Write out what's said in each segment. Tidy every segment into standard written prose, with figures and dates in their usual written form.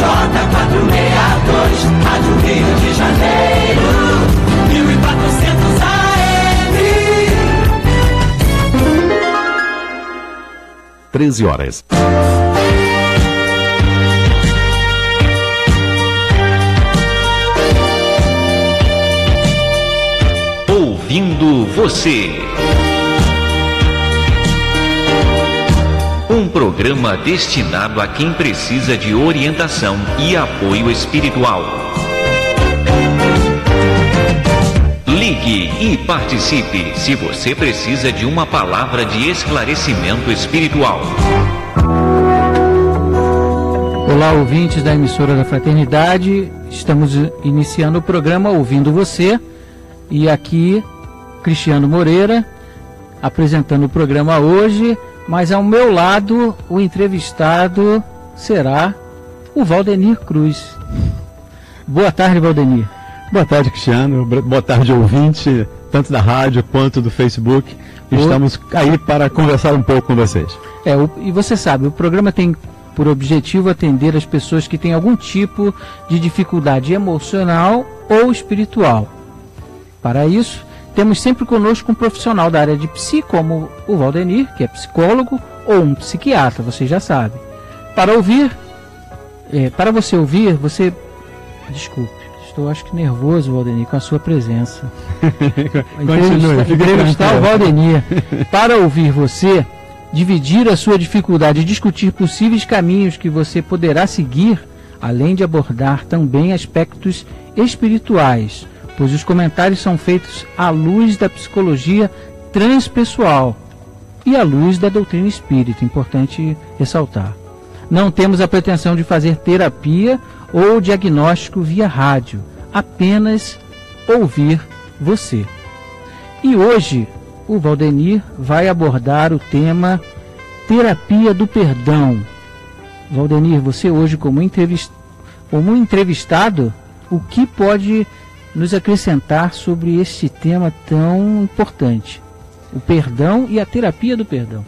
J462, Rádio Rio de Janeiro, 1400 AM. 13 horas. Ouvindo você. Um programa destinado a quem precisa de orientação e apoio espiritual. Ligue e participe se você precisa de uma palavra de esclarecimento espiritual. Olá, ouvintes da emissora da Fraternidade. Estamos iniciando o programa Ouvindo Você. E aqui, Cristiano Moreira, apresentando o programa hoje. Mas ao meu lado, o entrevistado será o Valdenir Cruz. Boa tarde, Valdenir. Boa tarde, Cristiano. Boa tarde, ouvinte, tanto da rádio quanto do Facebook. Estamos aí para conversar um pouco com vocês. E você sabe, o programa tem por objetivo atender as pessoas que têm algum tipo de dificuldade emocional ou espiritual. Para isso, temos sempre conosco um profissional da área de psi, como o Valdenir, que é psicólogo, ou um psiquiatra, você já sabe. Para você ouvir, desculpe, estou acho que nervoso, Valdenir, com a sua presença. Entrevistar o Valdenir. Para ouvir você, dividir a sua dificuldade e discutir possíveis caminhos que você poderá seguir, além de abordar também aspectos espirituais, pois os comentários são feitos à luz da psicologia transpessoal e à luz da doutrina espírita, importante ressaltar. Não temos a pretensão de fazer terapia ou diagnóstico via rádio, apenas ouvir você. E hoje, o Valdenir vai abordar o tema Terapia do Perdão. Valdenir, você hoje como entrevistado, o que pode nos acrescentar sobre este tema tão importante, o perdão e a terapia do perdão?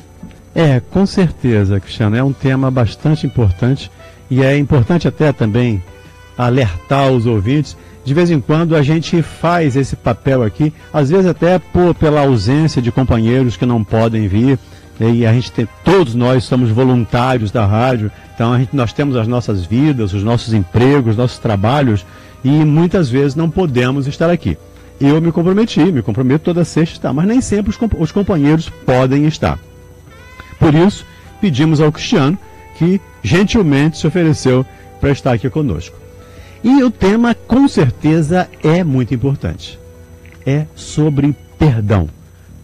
Com certeza, Cristiano, é um tema bastante importante e é importante até também alertar os ouvintes. De vez em quando a gente faz esse papel aqui, às vezes até pela ausência de companheiros que não podem vir, e todos nós somos voluntários da rádio, então nós temos as nossas vidas, os nossos empregos, nossos trabalhos, e muitas vezes não podemos estar aqui. Eu me comprometo toda sexta, mas nem sempre os companheiros podem estar. Por isso, pedimos ao Cristiano, que gentilmente se ofereceu para estar aqui conosco. E o tema, com certeza, é muito importante. É sobre perdão,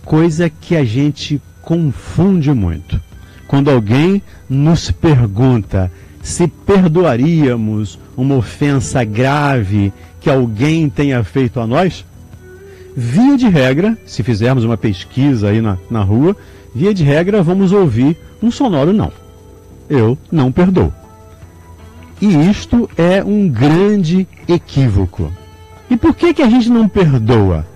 coisa que a gente confunde muito. Quando alguém nos pergunta se perdoaríamos uma ofensa grave que alguém tenha feito a nós, via de regra, se fizermos uma pesquisa aí na rua, via de regra vamos ouvir um sonoro não. Eu não perdoo. E isto é um grande equívoco. E por que a gente não perdoa?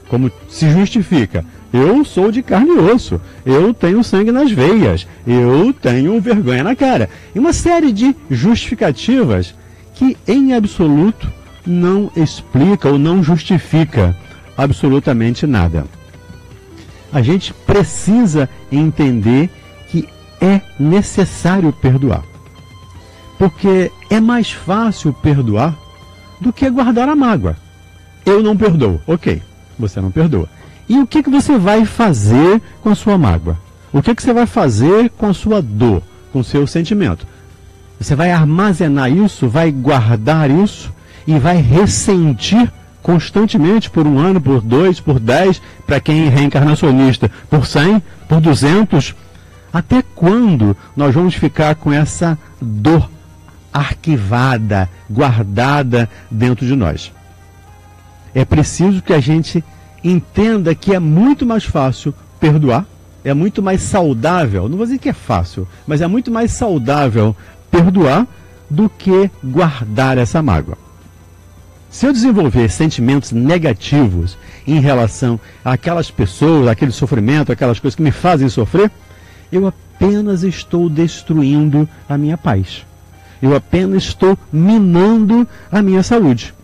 Como se justifica? Eu sou de carne e osso, eu tenho sangue nas veias, eu tenho vergonha na cara. E uma série de justificativas que, em absoluto, não explica ou não justifica absolutamente nada. A gente precisa entender que é necessário perdoar. Porque é mais fácil perdoar do que guardar a mágoa. Eu não perdoo. Ok, você não perdoa. E o que você vai fazer com a sua mágoa? O que você vai fazer com a sua dor, com o seu sentimento? Você vai armazenar isso, vai guardar isso e vai ressentir constantemente por 1 ano, por 2, por 10, para quem é reencarnacionista, por 100, por 200? Até quando nós vamos ficar com essa dor arquivada, guardada dentro de nós? É preciso que a gente entenda que é muito mais fácil perdoar, é muito mais saudável, não vou dizer que é fácil, mas é muito mais saudável perdoar do que guardar essa mágoa. Se eu desenvolver sentimentos negativos em relação àquelas pessoas, àquele sofrimento, aquelas coisas que me fazem sofrer, eu apenas estou destruindo a minha paz. Eu apenas estou minando a minha saúde.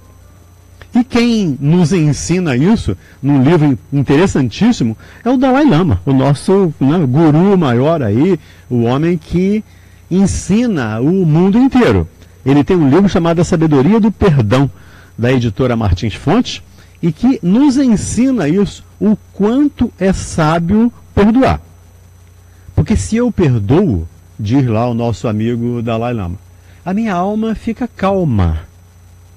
E quem nos ensina isso, num livro interessantíssimo, é o Dalai Lama, o nosso guru maior aí, o homem que ensina o mundo inteiro. Ele tem um livro chamado A Sabedoria do Perdão, da editora Martins Fontes, e que nos ensina isso, o quanto é sábio perdoar. Porque se eu perdoo, diz lá o nosso amigo Dalai Lama, a minha alma fica calma.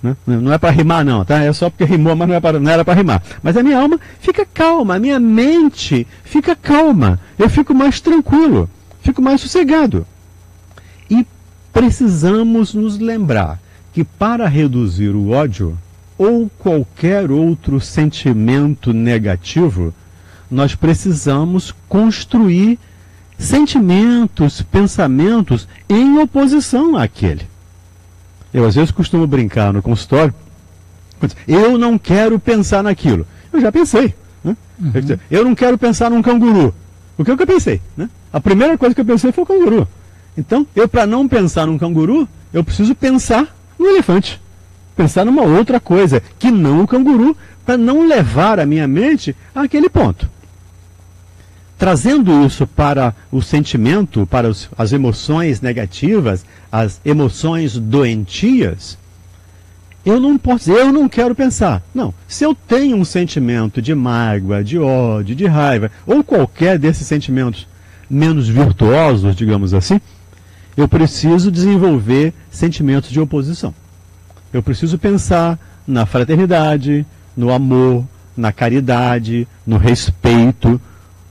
Né? Não é para rimar não, tá? É só porque rimou, mas não era para rimar. Mas a minha alma fica calma, a minha mente fica calma. Eu fico mais tranquilo, fico mais sossegado. E precisamos nos lembrar que para reduzir o ódio ou qualquer outro sentimento negativo, nós precisamos construir sentimentos, pensamentos em oposição àquele. Eu às vezes costumo brincar no consultório, eu não quero pensar naquilo. Eu já pensei. Né? Uhum. Eu não quero pensar num canguru. O que eu pensei? Né? A primeira coisa que eu pensei foi o canguru. Então, para não pensar num canguru, eu preciso pensar no elefante. Pensar numa outra coisa, que não o canguru, para não levar a minha mente àquele ponto. Trazendo isso para o sentimento, para as emoções negativas, as emoções doentias, eu não posso dizer, eu não quero pensar. Não, se eu tenho um sentimento de mágoa, de ódio, de raiva, ou qualquer desses sentimentos menos virtuosos, digamos assim, eu preciso desenvolver sentimentos de oposição. Eu preciso pensar na fraternidade, no amor, na caridade, no respeito,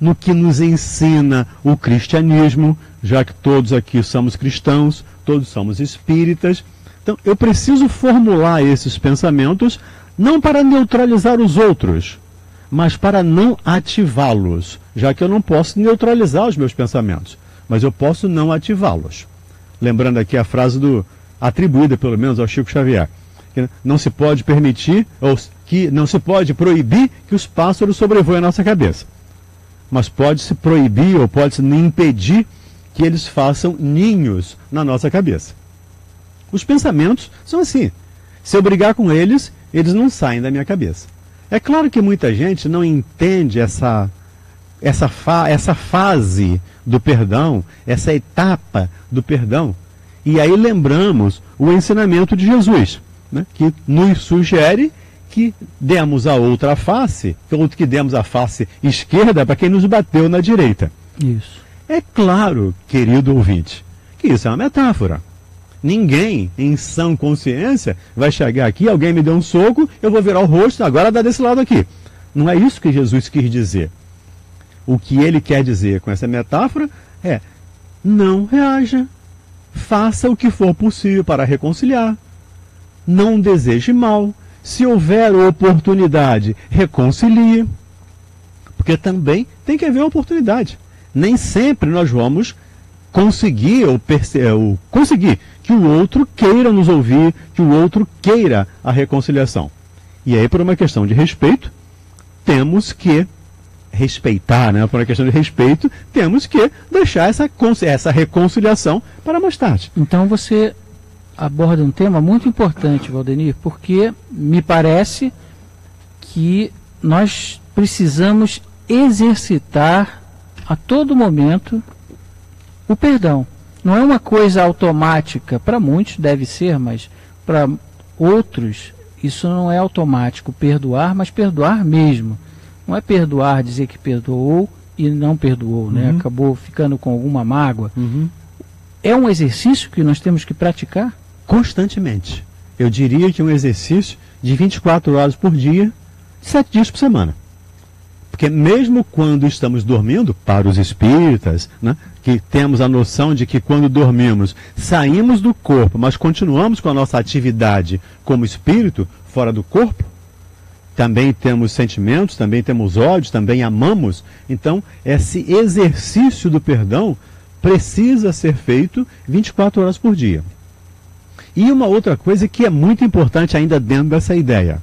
no que nos ensina o cristianismo, já que todos aqui somos cristãos, todos somos espíritas. Então, eu preciso formular esses pensamentos não para neutralizar os outros, mas para não ativá-los, já que eu não posso neutralizar os meus pensamentos, mas eu posso não ativá-los. Lembrando aqui a frase atribuída, pelo menos, ao Chico Xavier, que não se pode permitir, ou que não se pode proibir que os pássaros sobrevoem a nossa cabeça. Mas pode-se proibir ou pode-se impedir que eles façam ninhos na nossa cabeça. Os pensamentos são assim. Se eu brigar com eles, eles não saem da minha cabeça. É claro que muita gente não entende essa fase do perdão, essa etapa do perdão. E aí lembramos o ensinamento de Jesus, né, que nos sugere que demos a outra face, que demos a face esquerda para quem nos bateu na direita. Isso. É claro, querido ouvinte, que isso é uma metáfora. Ninguém, em sã consciência, vai chegar aqui, alguém me deu um soco, eu vou virar o rosto, agora dá desse lado aqui. Não é isso que Jesus quis dizer. O que ele quer dizer com essa metáfora é: não reaja, faça o que for possível para reconciliar, não deseje mal. Se houver oportunidade, reconcilie. Porque também tem que haver oportunidade. Nem sempre nós vamos conseguir conseguir que o outro queira nos ouvir, que o outro queira a reconciliação. E aí, por uma questão de respeito, temos que respeitar, né? Por uma questão de respeito, temos que deixar essa reconciliação para mais tarde. Então você aborda um tema muito importante, Valdenir, porque me parece que nós precisamos exercitar a todo momento o perdão. Não é uma coisa automática, para muitos deve ser, mas para outros isso não é automático, perdoar, mas perdoar mesmo. Não é perdoar, dizer que perdoou e não perdoou, né? Acabou ficando com alguma mágoa. É um exercício que nós temos que praticar constantemente. Eu diria que um exercício de 24 horas por dia, 7 dias por semana. Porque mesmo quando estamos dormindo, para os espíritas, né, que temos a noção de que quando dormimos, saímos do corpo, mas continuamos com a nossa atividade como espírito, fora do corpo, também temos sentimentos, também temos ódios, também amamos. Então, esse exercício do perdão precisa ser feito 24 horas por dia. E uma outra coisa que é muito importante ainda dentro dessa ideia,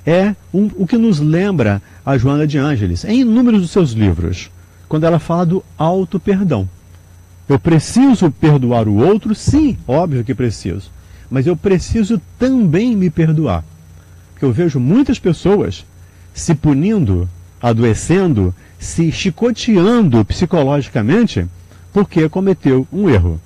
é o que nos lembra a Joana de Ângeles, em inúmeros dos seus livros, quando ela fala do auto-perdão. Eu preciso perdoar o outro? Sim, óbvio que preciso. Mas eu preciso também me perdoar. Porque eu vejo muitas pessoas se punindo, adoecendo, se chicoteando psicologicamente porque cometeu um erro.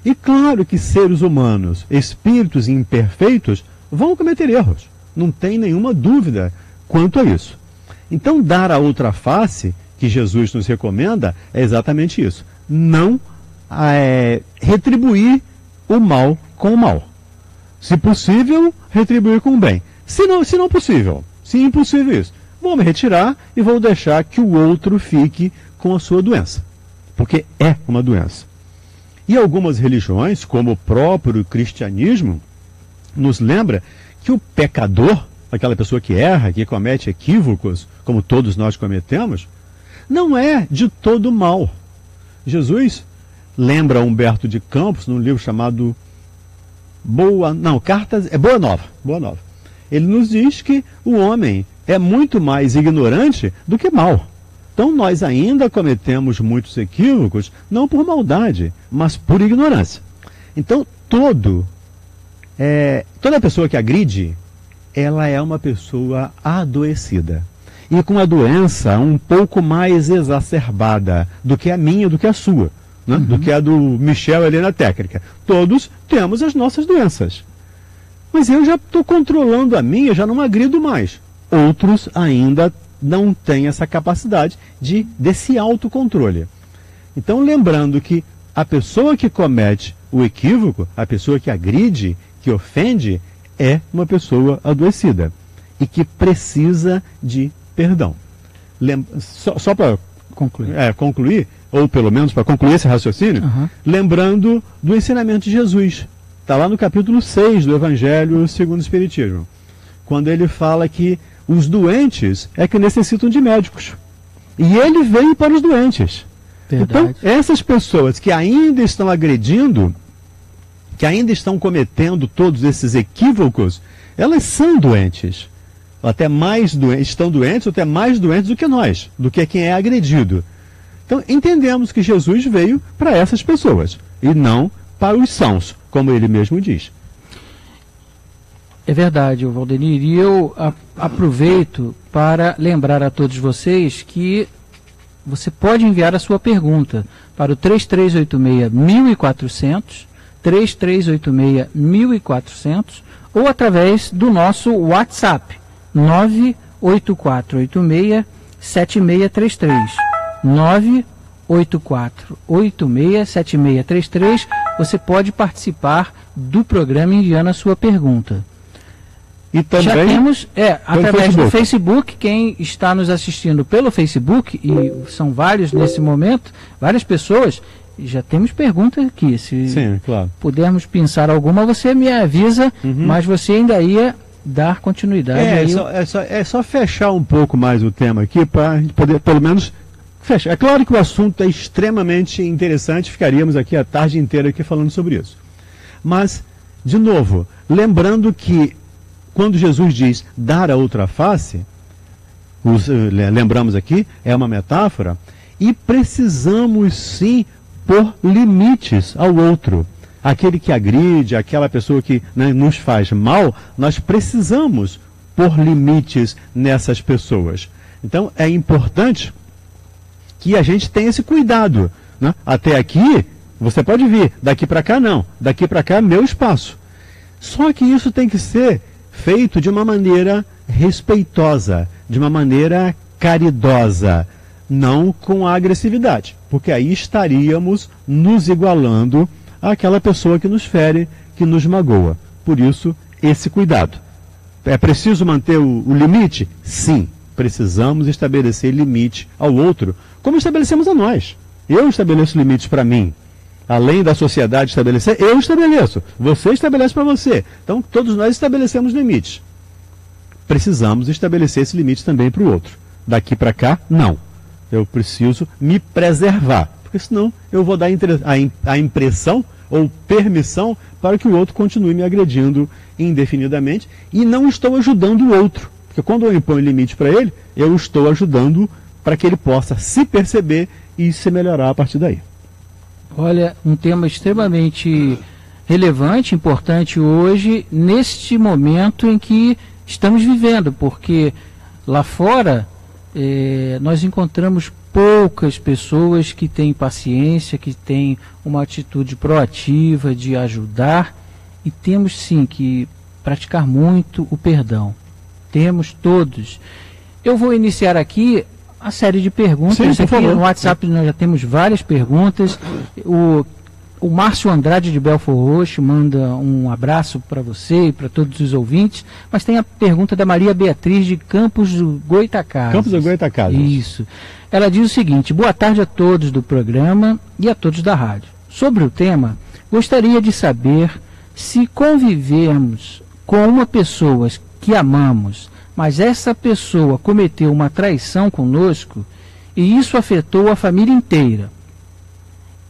E claro que seres humanos, espíritos imperfeitos, vão cometer erros. Não tem nenhuma dúvida quanto a isso. Então, dar a outra face, que Jesus nos recomenda, é exatamente isso. Não retribuir o mal com o mal. Se possível, retribuir com o bem. Se não possível, se impossível isso, vou me retirar e vou deixar que o outro fique com a sua doença. Porque é uma doença. E algumas religiões, como o próprio cristianismo, nos lembra que o pecador, aquela pessoa que erra, que comete equívocos, como todos nós cometemos, não é de todo mal. Jesus lembra Humberto de Campos, num livro chamado Boa Nova. Ele nos diz que o homem é muito mais ignorante do que mal. Então nós ainda cometemos muitos equívocos, não por maldade, mas por ignorância. Então toda pessoa que agride, ela é uma pessoa adoecida. E com a doença um pouco mais exacerbada do que a minha, do que a sua, né? Do que a do Michel ali na técnica. Todos temos as nossas doenças. Mas eu já estou controlando a minha, já não agrido mais. Outros ainda não têm essa capacidade desse autocontrole. Então, lembrando que a pessoa que comete o equívoco, a pessoa que agride, que ofende, é uma pessoa adoecida e que precisa de perdão. Só para concluir, ou pelo menos para concluir esse raciocínio, lembrando do ensinamento de Jesus. Está lá no capítulo 6 do Evangelho segundo o Espiritismo, quando ele fala que os doentes é que necessitam de médicos. E ele veio para os doentes. Verdade. Então, essas pessoas que ainda estão agredindo, que ainda estão cometendo todos esses equívocos, elas são doentes. Até mais doentes, estão doentes, ou até mais doentes do que nós, do que quem é agredido. Então, entendemos que Jesus veio para essas pessoas, e não para os sãos, como ele mesmo diz. É verdade, Valdenir, e eu aproveito para lembrar a todos vocês que você pode enviar a sua pergunta para o 3386-1400, 3386-1400, ou através do nosso WhatsApp, 98486-7633, 98486-7633, você pode participar do programa enviando a sua pergunta. E também já temos, através do Facebook, quem está nos assistindo pelo Facebook, e são vários nesse momento, várias pessoas, já temos perguntas aqui. Se pudermos pensar alguma, você me avisa, mas você ainda ia dar continuidade. É só fechar um pouco mais o tema aqui, para a gente poder, pelo menos, fechar. É claro que o assunto é extremamente interessante, ficaríamos aqui a tarde inteira aqui falando sobre isso. Mas, de novo, lembrando que quando Jesus diz dar a outra face, lembramos aqui, é uma metáfora, e precisamos sim pôr limites ao outro. Aquele que agride, aquela pessoa que nos faz mal, nós precisamos pôr limites nessas pessoas. Então é importante que a gente tenha esse cuidado, né? Até aqui você pode vir, daqui para cá não, daqui para cá é meu espaço. Só que isso tem que ser feito de uma maneira respeitosa, de uma maneira caridosa, não com agressividade, porque aí estaríamos nos igualando àquela pessoa que nos fere, que nos magoa. Por isso, esse cuidado. É preciso manter o limite? Sim, precisamos estabelecer limite ao outro, como estabelecemos a nós. Eu estabeleço limites para mim. Além da sociedade estabelecer, eu estabeleço. Você estabelece para você. Então, todos nós estabelecemos limites. Precisamos estabelecer esse limite também para o outro. Daqui para cá, não. Eu preciso me preservar. Porque senão eu vou dar a impressão ou permissão para que o outro continue me agredindo indefinidamente. E não estou ajudando o outro. Porque quando eu imponho limite para ele, eu estou ajudando para que ele possa se perceber e se melhorar a partir daí. Olha, um tema extremamente relevante, importante hoje, neste momento em que estamos vivendo, porque lá fora nós encontramos poucas pessoas que têm paciência, que têm uma atitude proativa de ajudar, e temos sim que praticar muito o perdão. Temos todos. Eu vou iniciar aqui a série de perguntas. Sim, por favor. No WhatsApp nós já temos várias perguntas. O Márcio Andrade de Belfort Roxo manda um abraço para você e para todos os ouvintes, mas tem a pergunta da Maria Beatriz de Campos do Goitacazes. Campos do Goitacazes. Isso. Ela diz o seguinte: boa tarde a todos do programa e a todos da rádio. Sobre o tema, gostaria de saber se convivermos com uma pessoa que amamos, mas essa pessoa cometeu uma traição conosco e isso afetou a família inteira.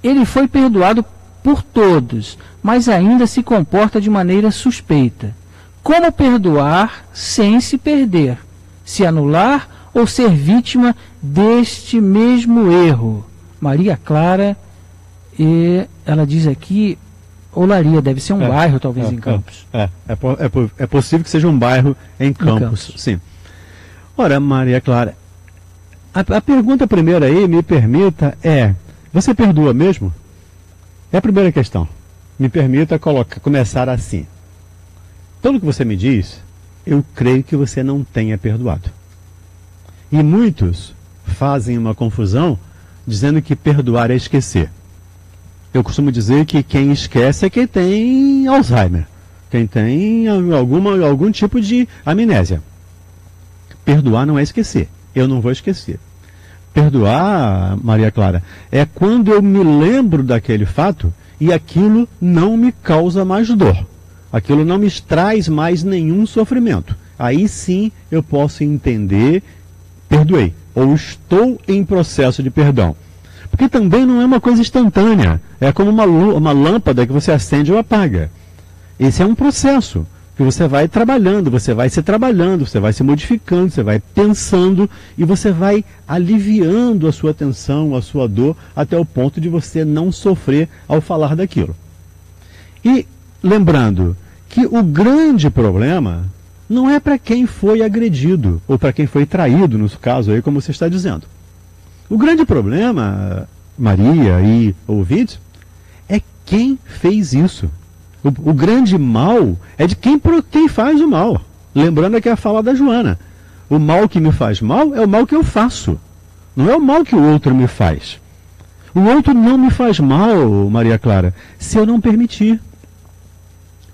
Ele foi perdoado por todos, mas ainda se comporta de maneira suspeita. Como perdoar sem se perder? Se anular ou ser vítima deste mesmo erro? Maria Clara, e ela diz aqui, Olaria, deve ser um bairro talvez em Campos. É possível que seja um bairro em Campos, sim. Ora, Maria Clara, a pergunta primeira aí, me permita, você perdoa mesmo? É a primeira questão. Me permita começar assim. Pelo que você me diz, eu creio que você não tenha perdoado. E muitos fazem uma confusão dizendo que perdoar é esquecer. Eu costumo dizer que quem esquece é quem tem Alzheimer, quem tem algum tipo de amnésia. Perdoar não é esquecer. Eu não vou esquecer. Perdoar, Maria Clara, é quando eu me lembro daquele fato e aquilo não me causa mais dor. Aquilo não me traz mais nenhum sofrimento. Aí sim eu posso entender, perdoei, ou estou em processo de perdão. Porque também não é uma coisa instantânea. É como uma lâmpada que você acende ou apaga. Esse é um processo que você vai trabalhando, você vai se modificando, você vai pensando e você vai aliviando a sua tensão, a sua dor, até o ponto de você não sofrer ao falar daquilo. E lembrando que o grande problema não é para quem foi agredido, ou para quem foi traído, no caso aí, como você está dizendo. O grande problema, Maria e ouvintes, é quem fez isso. O grande mal é de quem faz o mal. Lembrando aqui a fala da Joana. O mal que me faz mal é o mal que eu faço. Não é o mal que o outro me faz. O outro não me faz mal, Maria Clara, se eu não permitir.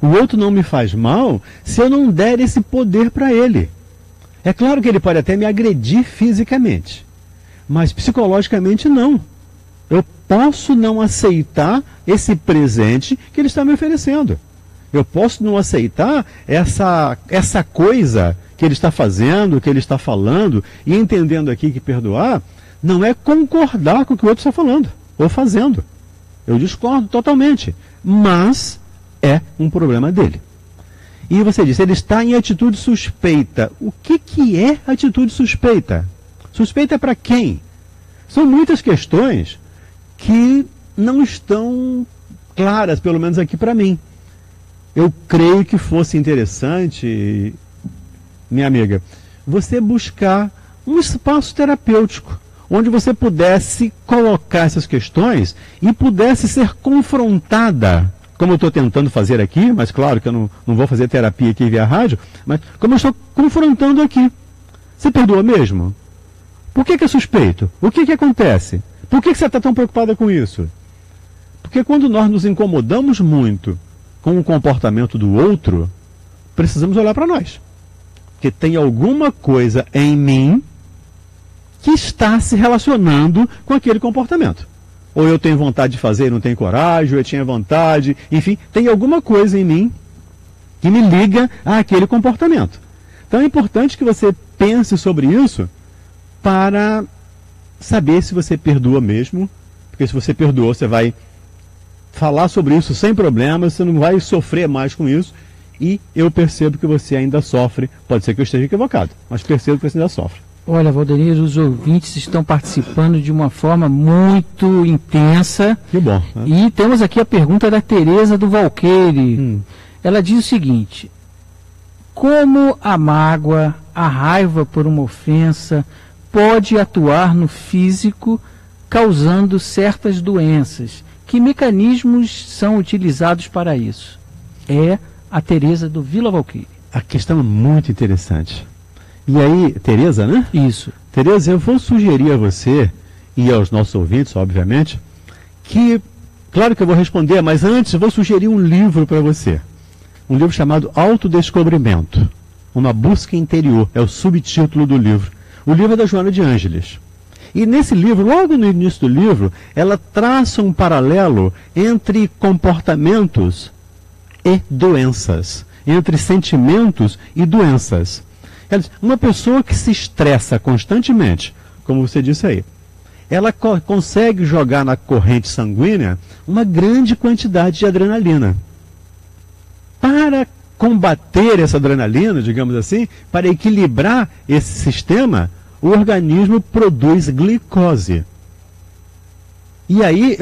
O outro não me faz mal se eu não der esse poder para ele. É claro que ele pode até me agredir fisicamente, mas psicologicamente não. Eu posso não aceitar esse presente que ele está me oferecendo. Eu posso não aceitar essa coisa que ele está fazendo, que ele está falando, e entendendo aqui que perdoar não é concordar com o que o outro está falando ou fazendo. Eu discordo totalmente, mas é um problema dele. E você disse, ele está em atitude suspeita. O que é atitude suspeita? Suspeita é para quem? São muitas questões que não estão claras, pelo menos aqui para mim. Eu creio que fosse interessante, minha amiga, você buscar um espaço terapêutico, onde você pudesse colocar essas questões e pudesse ser confrontada, como eu estou tentando fazer aqui, mas claro que eu não vou fazer terapia aqui via rádio, mas como eu estou confrontando aqui. Você perdoa mesmo? Por que é suspeito? O que acontece? Por que você está tão preocupada com isso? Porque quando nós nos incomodamos muito com o comportamento do outro, precisamos olhar para nós. Porque tem alguma coisa em mim que está se relacionando com aquele comportamento. Ou eu tenho vontade de fazer e não tenho coragem, ou eu tinha vontade, enfim, tem alguma coisa em mim que me liga àquele comportamento. Então é importante que você pense sobre isso para saber se você perdoa mesmo, porque se você perdoou, você vai falar sobre isso sem problema, você não vai sofrer mais com isso, e eu percebo que você ainda sofre, pode ser que eu esteja equivocado, mas percebo que você ainda sofre. Olha, Valdenir, os ouvintes estão participando de uma forma muito intensa. Que bom. Né? E temos aqui a pergunta da Tereza do Valqueire. Ela diz o seguinte: como a mágoa, a raiva por uma ofensa pode atuar no físico, causando certas doenças? Que mecanismos são utilizados para isso? É a Tereza do Vila Valqueire. A questão é muito interessante. E aí, Tereza, né? Isso. Tereza, eu vou sugerir a você e aos nossos ouvintes, obviamente, que, claro que eu vou responder, mas antes eu vou sugerir um livro para você. Um livro chamado Autodescobrimento, uma busca interior, é o subtítulo do livro. O livro é da Joana de Ângeles. E nesse livro, logo no início do livro, ela traça um paralelo entre comportamentos e doenças, entre sentimentos e doenças. Ela diz, uma pessoa que se estressa constantemente, como você disse aí, ela consegue jogar na corrente sanguínea uma grande quantidade de adrenalina. Para combater essa adrenalina, digamos assim, para equilibrar esse sistema, o organismo produz glicose. E aí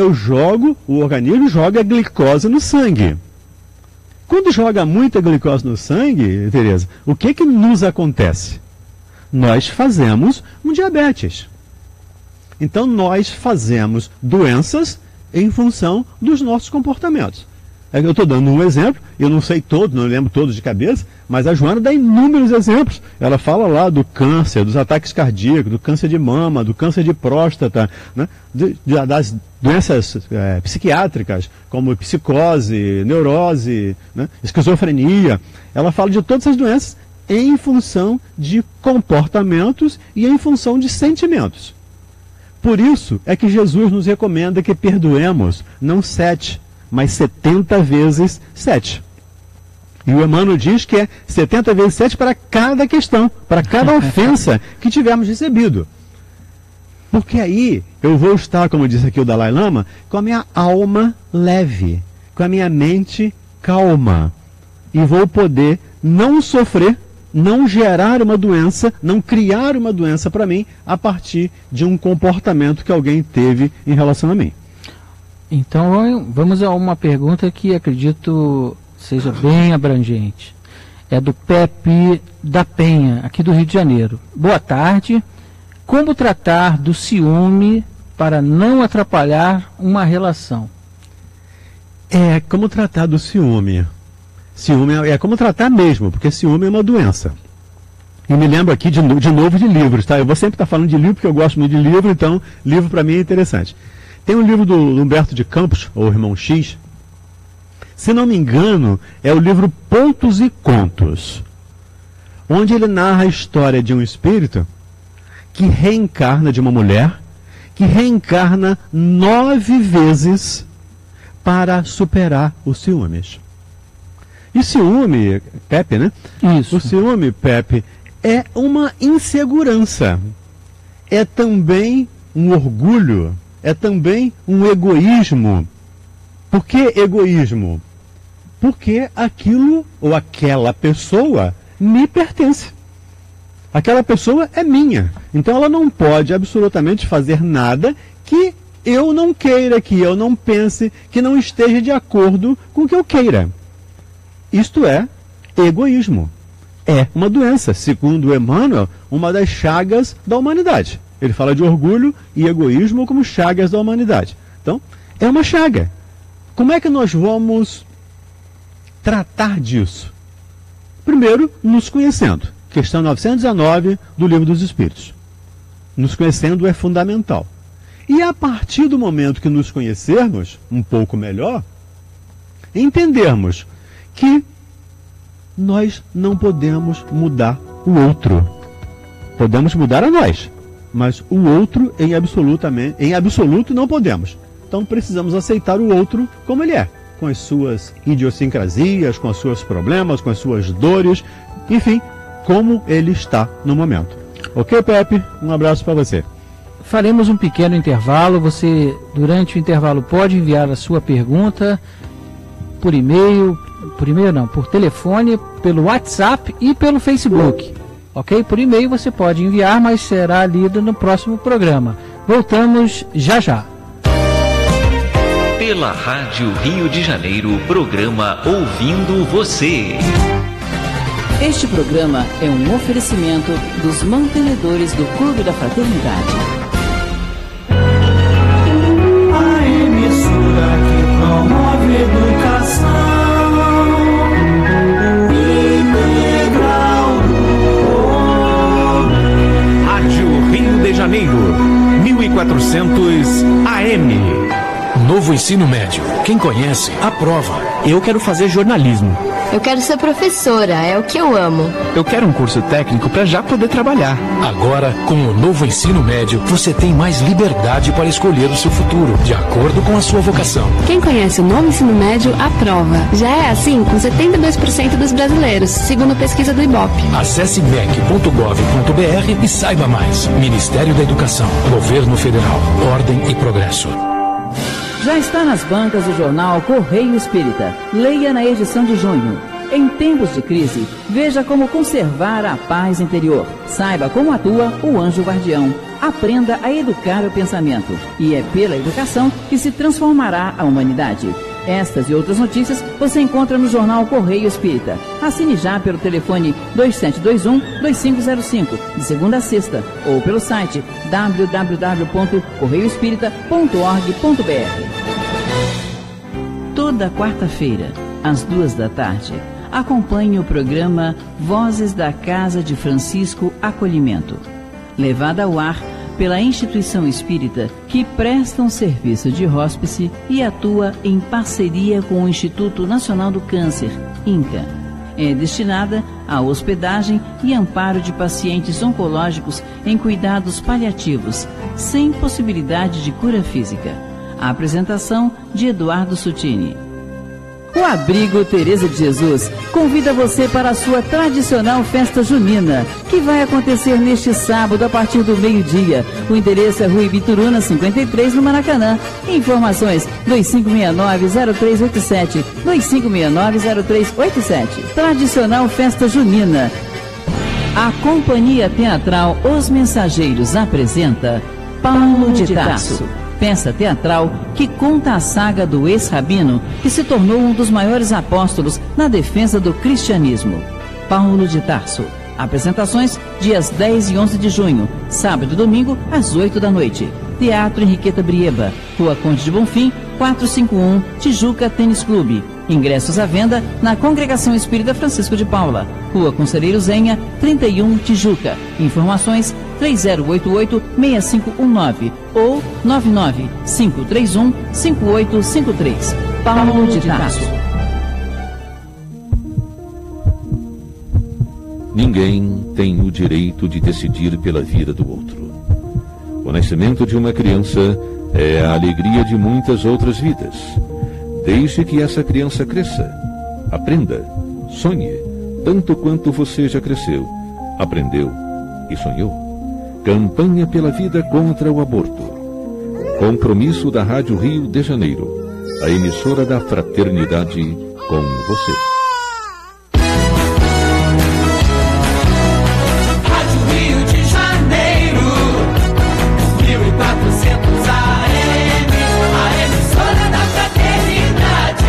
o organismo joga a glicose no sangue. Quando joga muita glicose no sangue, Tereza, o que nos acontece? Nós fazemos um diabetes. Então nós fazemos doenças em função dos nossos comportamentos. Eu estou dando um exemplo, eu não sei todos, não lembro todos de cabeça, mas a Joana dá inúmeros exemplos. Ela fala lá do câncer, dos ataques cardíacos, do câncer de mama, do câncer de próstata, né? Das doenças psiquiátricas, como psicose, neurose, né? Esquizofrenia. Ela fala de todas essas doenças em função de comportamentos e em função de sentimentos. Por isso é que Jesus nos recomenda que perdoemos, não 7, mas 70 vezes 7. E o Emmanuel diz que é 70 vezes 7 para cada questão, para cada ofensa que tivermos recebido. Porque aí eu vou estar, como disse aqui o Dalai Lama, com a minha alma leve, com a minha mente calma. E vou poder não sofrer, não gerar uma doença, não criar uma doença para mim a partir de um comportamento que alguém teve em relação a mim. Então vamos a uma pergunta que acredito seja bem abrangente. É do Pepe da Penha, aqui do Rio de Janeiro. Boa tarde. Como tratar do ciúme para não atrapalhar uma relação? Como tratar do ciúme? Ciúme é como tratar mesmo, porque ciúme é uma doença. E me lembro aqui de novo de livros, tá? Eu vou sempre estar falando de livro, porque eu gosto muito de livro, então livro para mim é interessante. Tem um livro do Humberto de Campos, ou Irmão X, se não me engano, é o livro Pontos e Contos, onde ele narra a história de um espírito que reencarna de uma mulher, que reencarna 9 vezes para superar os ciúmes. E ciúme, Pepe, né? Isso. O ciúme, Pepe, é uma insegurança. É também um orgulho. É também um egoísmo. Por que egoísmo? Porque aquilo ou aquela pessoa me pertence. Aquela pessoa é minha. Então ela não pode absolutamente fazer nada que eu não queira, que eu não pense, que não esteja de acordo com o que eu queira. Isto é egoísmo. É uma doença, segundo Emmanuel, uma das chagas da humanidade. Ele fala de orgulho e egoísmo como chagas da humanidade. Então, é uma chaga. Como é que nós vamos tratar disso? Primeiro, nos conhecendo. Questão 919 do Livro dos Espíritos. Nos conhecendo é fundamental. E a partir do momento que nos conhecermos um pouco melhor, entendermos que nós não podemos mudar o outro. Podemos mudar a nós, mas o outro em absoluto não podemos. Então precisamos aceitar o outro como ele é, com as suas idiosincrasias, com os seus problemas, com as suas dores, enfim, como ele está no momento. Ok, Pepe? Um abraço para você. Faremos um pequeno intervalo. Você, durante o intervalo, pode enviar a sua pergunta por e-mail, por telefone, pelo WhatsApp e pelo Facebook. ok? Por e-mail você pode enviar, mas será lido no próximo programa. Voltamos já já. Pela Rádio Rio de Janeiro, programa Ouvindo Você. Este programa é um oferecimento dos mantenedores do Clube da Fraternidade. A emissora que promove educação integral do homem. Rádio Rio de Janeiro, 1400 AM. Novo ensino médio. Quem conhece, aprova. Eu quero fazer jornalismo. Eu quero ser professora, é o que eu amo. Eu quero um curso técnico para já poder trabalhar. Agora, com o novo ensino médio, você tem mais liberdade para escolher o seu futuro, de acordo com a sua vocação. Quem conhece o novo ensino médio, aprova. Já é assim com 72% dos brasileiros, segundo pesquisa do IBOP. Acesse mec.gov.br e saiba mais. Ministério da Educação, Governo Federal, Ordem e Progresso. Já está nas bancas o jornal Correio Espírita. Leia na edição de junho. Em tempos de crise, veja como conservar a paz interior. Saiba como atua o anjo guardião. Aprenda a educar o pensamento. E é pela educação que se transformará a humanidade. Estas e outras notícias você encontra no jornal Correio Espírita. Assine já pelo telefone 2721-2505, de segunda a sexta, ou pelo site www.correioespírita.org.br. Toda quarta-feira, às 14h, acompanhe o programa Vozes da Casa de Francisco Acolhimento, levado ao ar pela instituição espírita que presta um serviço de hóspice e atua em parceria com o Instituto Nacional do Câncer, INCA. É destinada à hospedagem e amparo de pacientes oncológicos em cuidados paliativos, sem possibilidade de cura física. A apresentação de Eduardo Sutini. O Abrigo Teresa de Jesus convida você para a sua tradicional festa junina, que vai acontecer neste sábado a partir do meio-dia. O endereço é Rua Ibituruna 53, no Maracanã. Informações 2569-0387, 2569-0387. Tradicional festa junina. A Companhia Teatral Os Mensageiros apresenta Paulo de Tarso. Peça teatral que conta a saga do ex-rabino que se tornou um dos maiores apóstolos na defesa do cristianismo. Paulo de Tarso. Apresentações dias 10 e 11 de junho, sábado e domingo, às 8 da noite. Teatro Henriqueta Brieba, Rua Conde de Bonfim, 451, Tijuca Tênis Clube. Ingressos à venda na Congregação Espírita Francisco de Paula, Rua Conselheiro Zenha, 31, Tijuca. Informações 3088-6519 ou 99531-5853. Paulo de Tarso. Ninguém tem o direito de decidir pela vida do outro. O nascimento de uma criança é a alegria de muitas outras vidas. Deixe que essa criança cresça, aprenda, sonhe, tanto quanto você já cresceu, aprendeu e sonhou. Campanha pela vida contra o aborto. Compromisso da Rádio Rio de Janeiro, a emissora da fraternidade com você. Rádio Rio de Janeiro, 1400 AM, a emissora da fraternidade.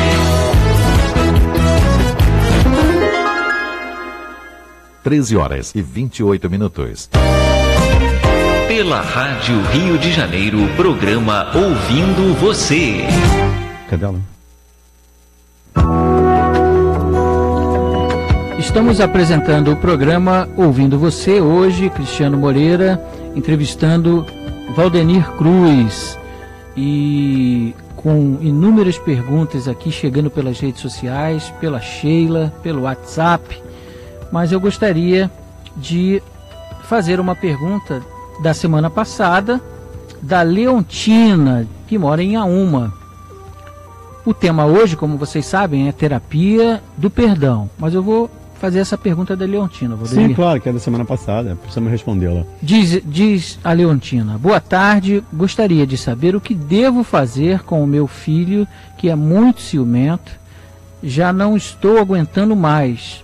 13h28. Pela Rádio Rio de Janeiro, programa Ouvindo Você. Cadê ela? Estamos apresentando o programa Ouvindo Você, hoje, Cristiano Moreira, entrevistando Valdenir Cruz, e com inúmeras perguntas aqui chegando pelas redes sociais, pela Sheila, pelo WhatsApp, mas eu gostaria de fazer uma pergunta da semana passada, da Leontina, que mora em Auma. O tema hoje, como vocês sabem, é terapia do perdão, mas eu vou fazer essa pergunta da Leontina. Sim, claro, que é da semana passada, precisamos respondê-la. Diz a Leontina: boa tarde, gostaria de saber o que devo fazer com o meu filho, que é muito ciumento, já não estou aguentando mais,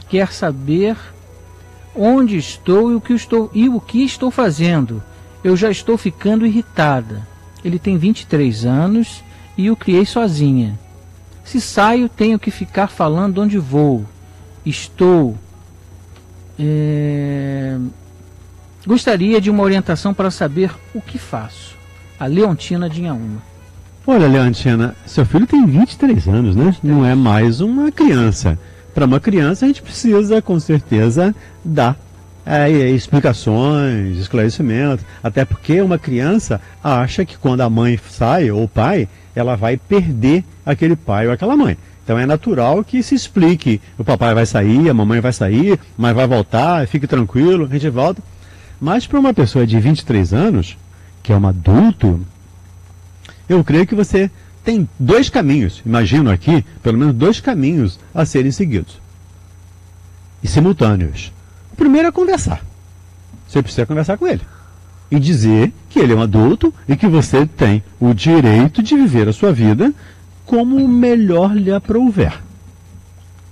quer saber onde estou e o que estou fazendo. Eu já estou ficando irritada. Ele tem 23 anos e o criei sozinha. Se saio, tenho que ficar falando onde vou. Gostaria de uma orientação para saber o que faço. A Leontina de Inhaúma. Olha, Leontina, seu filho tem 23 anos, né? Não é mais uma criança. Para uma criança, a gente precisa, com certeza, dar explicações, esclarecimentos. Até porque uma criança acha que quando a mãe sai, ou o pai, ela vai perder aquele pai ou aquela mãe. Então é natural que se explique. O papai vai sair, a mamãe vai sair, mas vai voltar, fique tranquilo, a gente volta. Mas para uma pessoa de 23 anos, que é um adulto, eu creio que você tem dois caminhos, imagino aqui, pelo menos dois caminhos a serem seguidos. E simultâneos. O primeiro é conversar. Você precisa conversar com ele. E dizer que ele é um adulto e que você tem o direito de viver a sua vida como melhor lhe aprouver.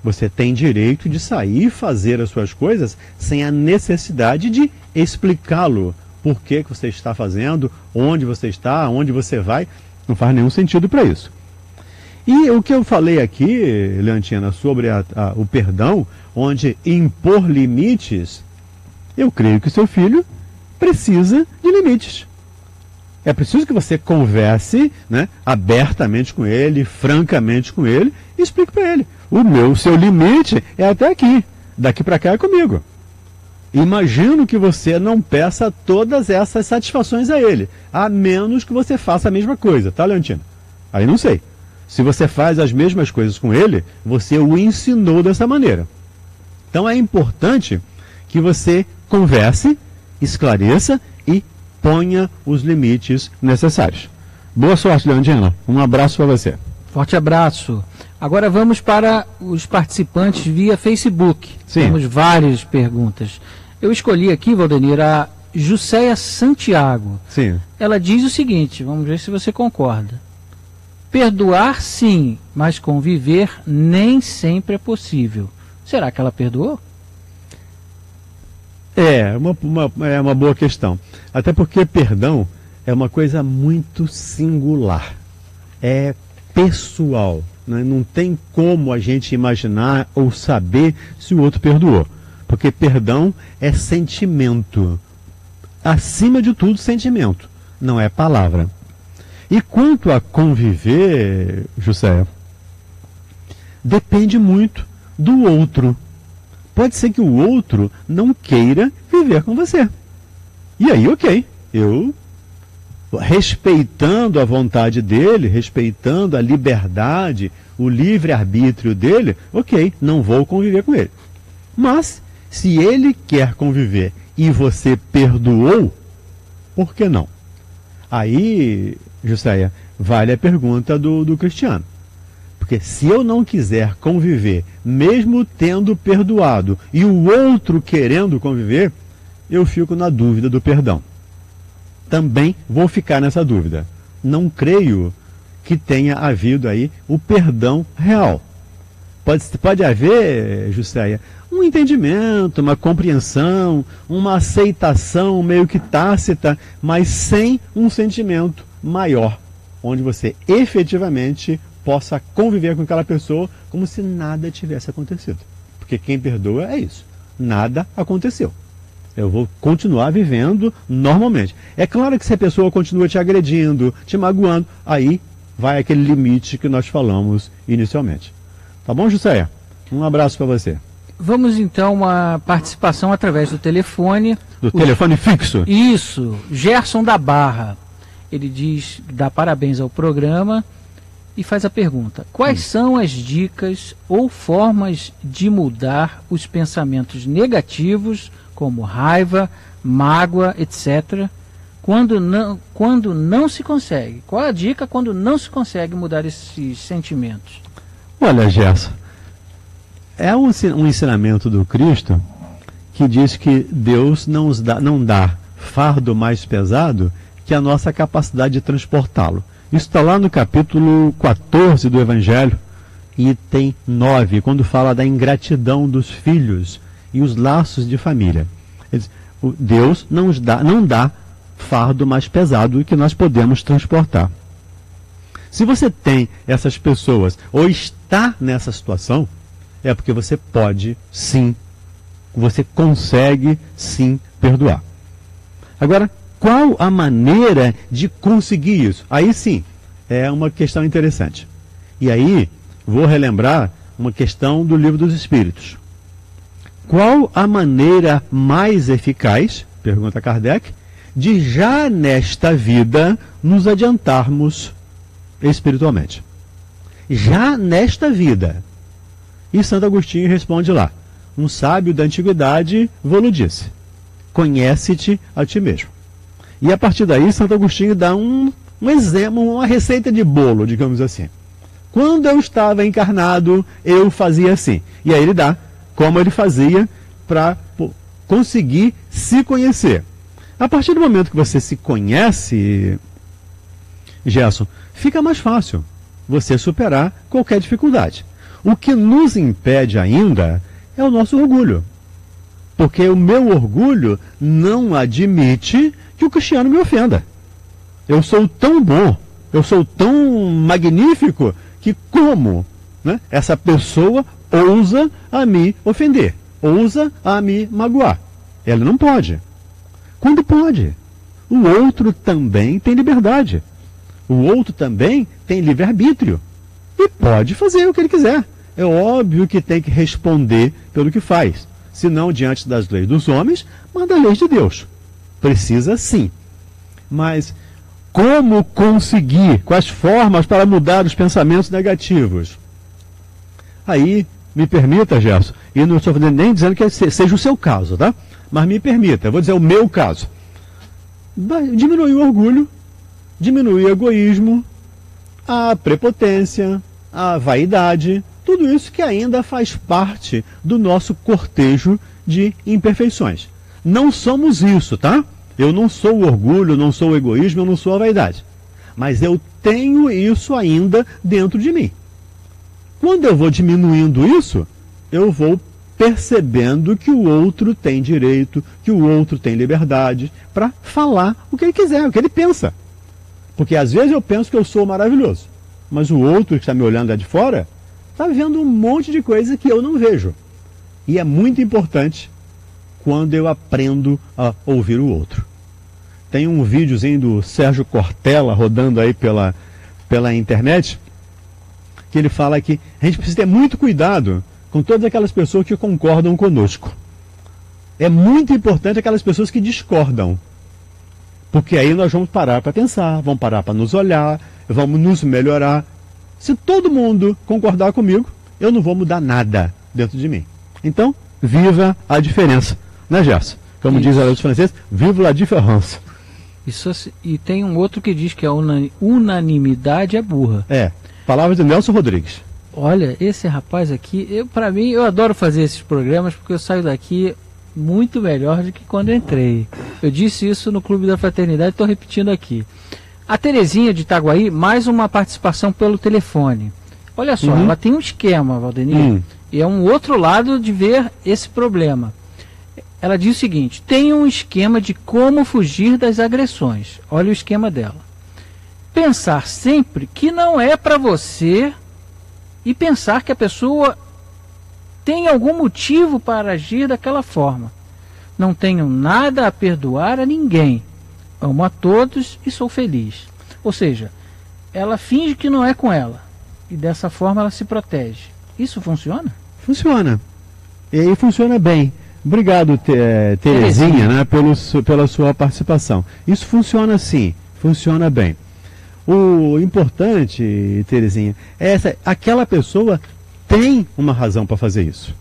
Você tem direito de sair e fazer as suas coisas sem a necessidade de explicá-lo por que você está fazendo, onde você está, onde você vai. Não faz nenhum sentido para isso. E o que eu falei aqui, Leontina, sobre o perdão, onde impor limites, eu creio que o seu filho precisa de limites. É preciso que você converse, né, abertamente com ele, francamente com ele, e explique para ele. O seu limite é até aqui. Daqui para cá é comigo. Imagino que você não peça todas essas satisfações a ele, a menos que você faça a mesma coisa, tá, Leontina? Aí não sei. Se você faz as mesmas coisas com ele, você o ensinou dessa maneira. Então é importante que você converse, esclareça e ponha os limites necessários. Boa sorte, Leontina. Um abraço para você. Forte abraço. Agora vamos para os participantes via Facebook. Sim. Temos várias perguntas. Eu escolhi aqui, Valdenir, a Jusceia Santiago. Sim. Ela diz o seguinte, vamos ver se você concorda. Perdoar sim, mas conviver nem sempre é possível. Será que ela perdoou? É uma boa questão. Até porque perdão é uma coisa muito singular. É pessoal. Né? Não tem como a gente imaginar ou saber se o outro perdoou. Porque perdão é sentimento. Acima de tudo, sentimento. Não é palavra. E quanto a conviver, Jusceia, depende muito do outro. Pode ser que o outro não queira viver com você. E aí, ok. Eu, respeitando a vontade dele, respeitando a liberdade, o livre-arbítrio dele, ok, não vou conviver com ele. Mas, se ele quer conviver e você perdoou, por que não? Aí, Jusceia, vale a pergunta do Cristiano. Porque se eu não quiser conviver, mesmo tendo perdoado, e o outro querendo conviver, eu fico na dúvida do perdão. Também vou ficar nessa dúvida. Não creio que tenha havido aí o perdão real. Pode haver, Jusceia, um entendimento, uma compreensão, uma aceitação meio que tácita, mas sem um sentimento maior, onde você efetivamente possa conviver com aquela pessoa como se nada tivesse acontecido. Porque quem perdoa é isso. Nada aconteceu. Eu vou continuar vivendo normalmente. É claro que se a pessoa continua te agredindo, te magoando, aí vai aquele limite que nós falamos inicialmente. Tá bom, Jusceia? Um abraço para você. Vamos então a participação através do telefone. Do telefone fixo? Isso, Gerson da Barra. Ele diz, dá parabéns ao programa e faz a pergunta: quais são as dicas ou formas de mudar os pensamentos negativos, como raiva, mágoa, etc., quando não se consegue? Qual a dica quando não se consegue mudar esses sentimentos? Olha, Gerson, é um ensinamento do Cristo que diz que Deus não dá fardo mais pesado que a nossa capacidade de transportá-lo. Isso está lá no capítulo 14 do Evangelho, item 9, quando fala da ingratidão dos filhos e os laços de família. Deus não dá fardo mais pesado que nós podemos transportar. Se você tem essas pessoas ou está nessa situação, é porque você pode sim, você consegue sim perdoar. Agora, qual a maneira de conseguir isso? Aí sim, é uma questão interessante. E aí, vou relembrar uma questão do Livro dos Espíritos. Qual a maneira mais eficaz, pergunta Kardec, de já nesta vida nos adiantarmos espiritualmente? Já nesta vida. E Santo Agostinho responde lá: um sábio da antiguidade vou-lo disse, conhece-te a ti mesmo. E a partir daí Santo Agostinho dá um exemplo, uma receita de bolo, digamos assim. Quando eu estava encarnado, eu fazia assim. E aí ele dá como ele fazia para conseguir se conhecer. A partir do momento que você se conhece, Gerson, fica mais fácil você superar qualquer dificuldade. O que nos impede ainda é o nosso orgulho. Porque o meu orgulho não admite que o Cristiano me ofenda. Eu sou tão bom, eu sou tão magnífico, que como, né, essa pessoa ousa a me ofender, ousa a me magoar? Ela não pode. Quando pode? O outro também tem liberdade. O outro também tem livre-arbítrio. E pode fazer o que ele quiser. É óbvio que tem que responder pelo que faz. Se não diante das leis dos homens, mas das leis de Deus. Precisa sim. Mas como conseguir? Quais formas para mudar os pensamentos negativos? Aí, me permita, Gerson, e não estou nem dizendo que seja o seu caso, tá? Mas me permita, eu vou dizer o meu caso. Diminuir o orgulho, diminuir o egoísmo, a prepotência, a vaidade, tudo isso que ainda faz parte do nosso cortejo de imperfeições. Não somos isso, tá? Eu não sou o orgulho, não sou o egoísmo, eu não sou a vaidade. Mas eu tenho isso ainda dentro de mim. Quando eu vou diminuindo isso, eu vou percebendo que o outro tem direito, que o outro tem liberdade para falar o que ele quiser, o que ele pensa. Porque às vezes eu penso que eu sou maravilhoso, mas o outro que está me olhando lá de fora está vendo um monte de coisa que eu não vejo. E é muito importante quando eu aprendo a ouvir o outro. Tem um videozinho do Sérgio Cortella rodando aí pela internet, que ele fala que a gente precisa ter muito cuidado com todas aquelas pessoas que concordam conosco. É muito importante aquelas pessoas que discordam. Porque aí nós vamos parar para pensar, vamos parar para nos olhar, vamos nos melhorar. Se todo mundo concordar comigo, eu não vou mudar nada dentro de mim. Então, viva a diferença. Né, Gerson? Como diz a lei dos franceses, viva a diferença. Isso, e tem um outro que diz que a unanimidade é burra. É, palavras de Nelson Rodrigues. Olha, esse rapaz aqui, para mim, eu adoro fazer esses programas porque eu saio daqui muito melhor do que quando entrei. Eu disse isso no Clube da Fraternidade, estou repetindo aqui. A Terezinha de Itaguaí, mais uma participação pelo telefone. Olha só, ela tem um esquema, Valdenir, e é um outro lado de ver esse problema. Ela diz o seguinte: tem um esquema de como fugir das agressões. Olha o esquema dela. Pensar sempre que não é para você e pensar que a pessoa tem algum motivo para agir daquela forma. Não tenho nada a perdoar a ninguém. Amo a todos e sou feliz. Ou seja, ela finge que não é com ela. E dessa forma ela se protege. Isso funciona? Funciona. E aí funciona bem. Obrigado, Terezinha, né, pela sua participação. Isso funciona sim, funciona bem. O importante, Terezinha, é aquela pessoa tem uma razão para fazer isso.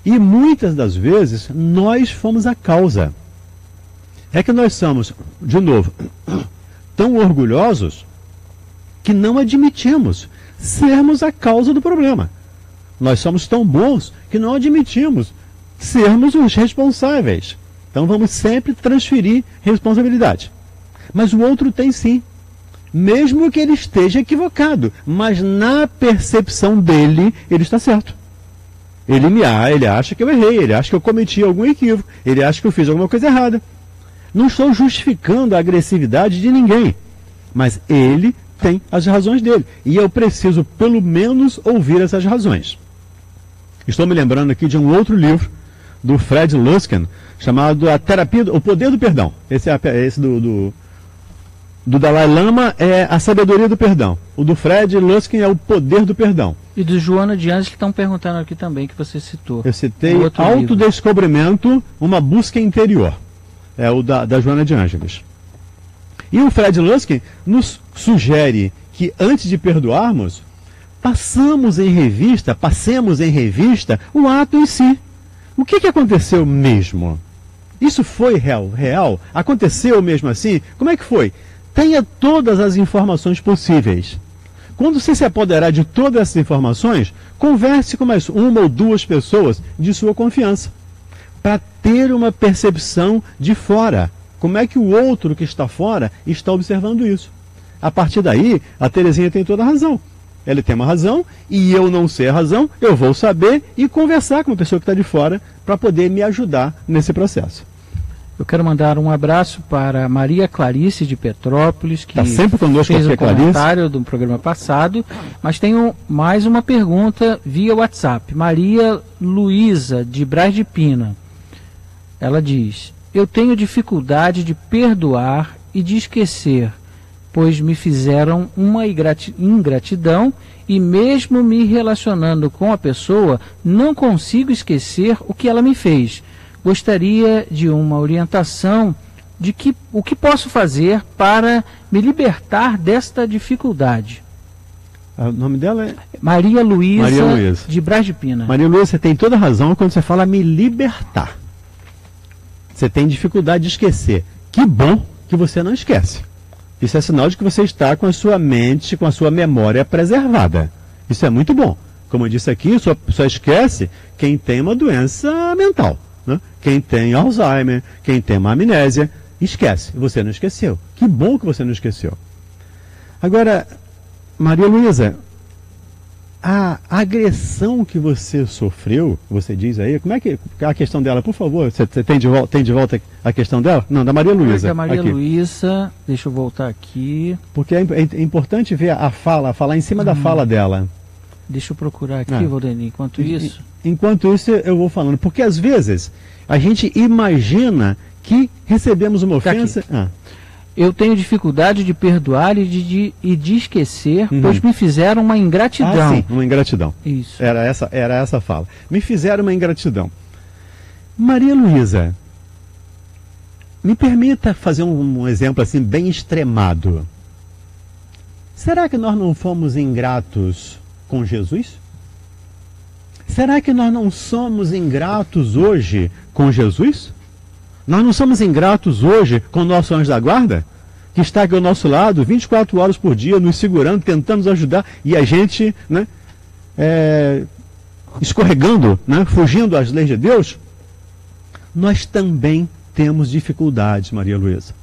E muitas das vezes nós fomos a causa. É que nós somos, de novo, tão orgulhosos que não admitimos sermos a causa do problema. Nós somos tão bons que não admitimos sermos os responsáveis. Então vamos sempre transferir responsabilidade. Mas o outro tem sim. Mesmo que ele esteja equivocado, mas na percepção dele, ele está certo. Ele acha que eu errei, ele acha que eu cometi algum equívoco, ele acha que eu fiz alguma coisa errada. Não estou justificando a agressividade de ninguém, mas ele tem as razões dele. E eu preciso, pelo menos, ouvir essas razões. Estou me lembrando aqui de um outro livro, do Fred Luskin, chamado A Terapia, O Poder do Perdão. Esse do Dalai Lama é A Sabedoria do Perdão. O do Fred Luskin é O Poder do Perdão. E do Joana de Ângeles, que estão perguntando aqui também, que você citou. Eu citei Autodescobrimento, Uma Busca Interior. É o da Joana de Ângeles. E o Fred Luskin nos sugere que antes de perdoarmos, passemos em revista o ato em si. O que aconteceu mesmo? Isso foi real? Aconteceu mesmo assim? Como é que foi? Tenha todas as informações possíveis. Quando você se apoderar de todas essas informações, converse com mais uma ou duas pessoas de sua confiança, para ter uma percepção de fora. Como é que o outro que está fora está observando isso? A partir daí, a Terezinha tem toda a razão. Ele tem uma razão e eu não sei a razão, eu vou saber e conversar com uma pessoa que está de fora para poder me ajudar nesse processo. Eu quero mandar um abraço para Maria Clarice de Petrópolis, que sempre conosco, fez um comentário do programa passado, mas tenho mais uma pergunta via WhatsApp. Maria Luísa de Braz de Pina. Ela diz: eu tenho dificuldade de perdoar e de esquecer, pois me fizeram uma ingratidão e mesmo me relacionando com a pessoa, não consigo esquecer o que ela me fez. Gostaria de uma orientação de o que posso fazer para me libertar desta dificuldade. O nome dela é? Maria Luísa de Braz de Pina. Maria Luísa, você tem toda a razão quando você fala me libertar. Você tem dificuldade de esquecer. Que bom que você não esquece. Isso é sinal de que você está com a sua mente, com a sua memória preservada. Isso é muito bom. Como eu disse aqui, só esquece quem tem uma doença mental. Né? Quem tem Alzheimer, quem tem uma amnésia, esquece. Você não esqueceu. Que bom que você não esqueceu. Agora, Maria Luísa, a agressão que você sofreu, você diz aí, como é que a questão dela, por favor, você tem de volta a questão dela? Não, da Maria Luísa. Da Maria Luísa, deixa eu voltar aqui. Porque é importante ver falar em cima da fala dela. Deixa eu procurar aqui, Valdemir, enquanto isso. Enquanto isso eu vou falando, porque às vezes a gente imagina que recebemos uma ofensa. Eu tenho dificuldade de perdoar e de esquecer, pois me fizeram uma ingratidão. Sim, uma ingratidão. Isso. Era essa a fala. Me fizeram uma ingratidão. Maria Luísa, me permita fazer um exemplo assim bem extremado. Será que nós não fomos ingratos com Jesus? Será que nós não somos ingratos hoje com Jesus? Nós não somos ingratos hoje com o nosso anjo da guarda? Que está aqui ao nosso lado 24 horas por dia, nos segurando, tentando nos ajudar, e a gente, né, escorregando, né, fugindo às leis de Deus? Nós também temos dificuldades, Maria Luísa.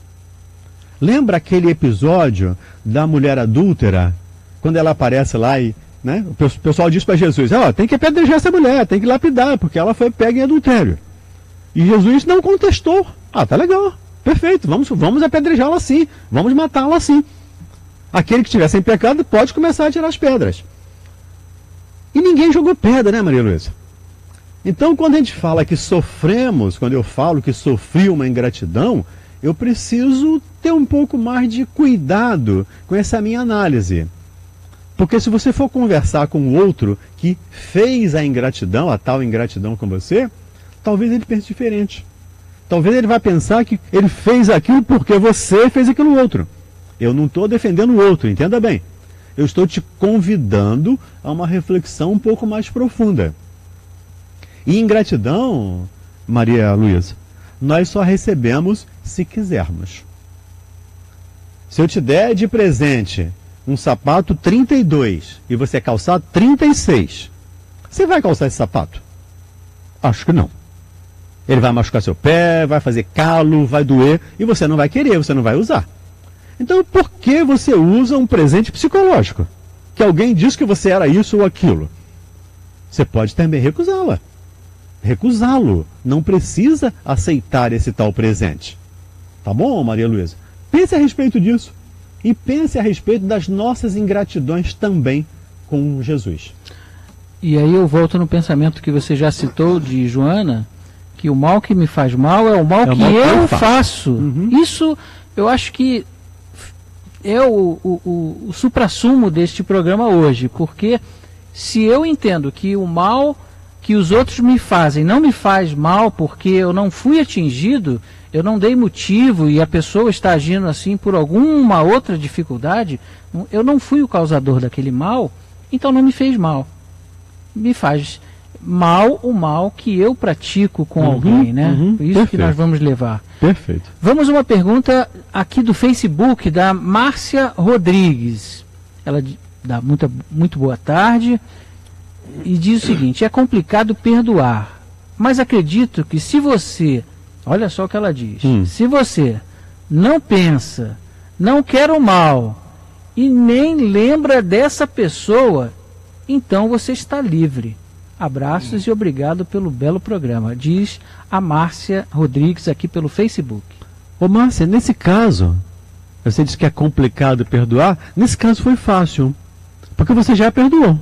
Lembra aquele episódio da mulher adúltera, quando ela aparece lá e, né, o pessoal diz para Jesus, tem que apedrejar essa mulher, tem que lapidar, porque ela foi pega em adultério. E Jesus não contestou. Tá legal, perfeito, vamos apedrejá-la assim, vamos matá-la assim. Aquele que estiver sem pecado pode começar a tirar as pedras. E ninguém jogou pedra, né, Maria Luísa? Então, quando a gente fala que sofremos, quando eu falo que sofri uma ingratidão, eu preciso ter um pouco mais de cuidado com essa minha análise. Porque se você for conversar com o outro que fez a ingratidão, a tal ingratidão com você, talvez ele pense diferente. Talvez ele vai pensar que ele fez aquilo porque você fez aquilo outro. Eu não estou defendendo o outro, entenda bem. Eu estou te convidando a uma reflexão um pouco mais profunda. E ingratidão, Maria Luísa, nós só recebemos se quisermos. Se eu te der de presente um sapato 32 e você calçar 36, você vai calçar esse sapato? Acho que não. Ele vai machucar seu pé, vai fazer calo, vai doer, e você não vai querer, você não vai usar. Então, por que você usa um presente psicológico? Que alguém diz que você era isso ou aquilo. você pode também recusá-la. Recusá-lo. Não precisa aceitar esse tal presente. Tá bom, Maria Luísa? Pense a respeito disso. E pense a respeito das nossas ingratidões também com Jesus. E aí eu volto no pensamento que você já citou de Joana, que o mal que me faz mal é o mal que eu faço. Isso eu acho que é o suprassumo deste programa hoje, porque se eu entendo que o mal que os outros me fazem não me faz mal porque eu não fui atingido, eu não dei motivo e a pessoa está agindo assim por alguma outra dificuldade, eu não fui o causador daquele mal, então não me fez mal. Me faz mal o mal que eu pratico com alguém, né? Isso Perfeito. que nós vamos levar. Perfeito. Vamos a uma pergunta aqui do Facebook da Márcia Rodrigues. Ela dá muito boa tarde e diz o seguinte: é complicado perdoar, mas acredito que se você, olha só o que ela diz, se você não pensa, não quer o mal e nem lembra dessa pessoa, então você está livre. Abraços e obrigado pelo belo programa, diz a Márcia Rodrigues aqui pelo Facebook. Ô Márcia, nesse caso, você disse que é complicado perdoar, nesse caso foi fácil, porque você já perdoou.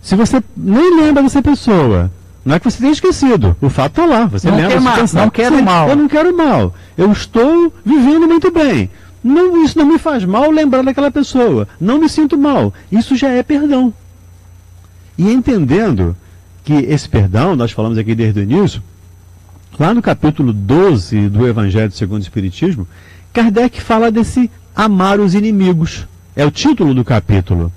Se você nem lembra dessa pessoa, não é que você tenha esquecido, o fato está lá, você não lembra, quer você mal, pensa, não quero mal. Eu não quero mal, eu estou vivendo muito bem. Não, isso não me faz mal lembrar daquela pessoa, não me sinto mal, isso já é perdão. E entendendo que esse perdão, nós falamos aqui desde o início, lá no capítulo 12 do Evangelho segundo o Espiritismo, Kardec fala desse amar os inimigos. É o título do capítulo.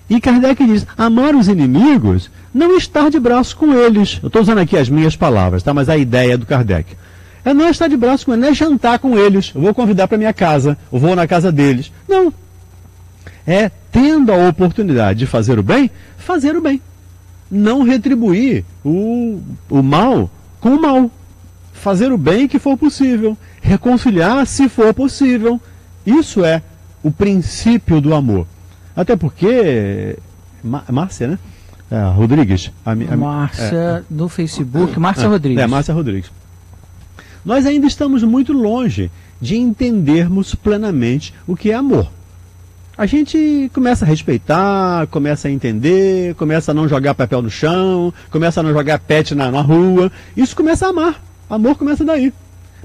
E Kardec diz, amar os inimigos não estar de braço com eles. Eu estou usando aqui as minhas palavras, tá? Mas a ideia é do Kardec. É não estar de braço com eles, não é jantar com eles. Eu vou convidar para minha casa, eu vou na casa deles. Não. É, tendo a oportunidade de fazer o bem, fazer o bem. Não retribuir o mal com o mal. Fazer o bem que for possível. Reconciliar se for possível. Isso é o princípio do amor. Até porque... Márcia, né? Rodrigues. Márcia do Facebook. Márcia Rodrigues. Márcia Rodrigues. Nós ainda estamos muito longe de entendermos plenamente o que é amor. A gente começa a respeitar, começa a entender, começa a não jogar papel no chão, começa a não jogar pet na rua. Isso começa a amar. Amor começa daí.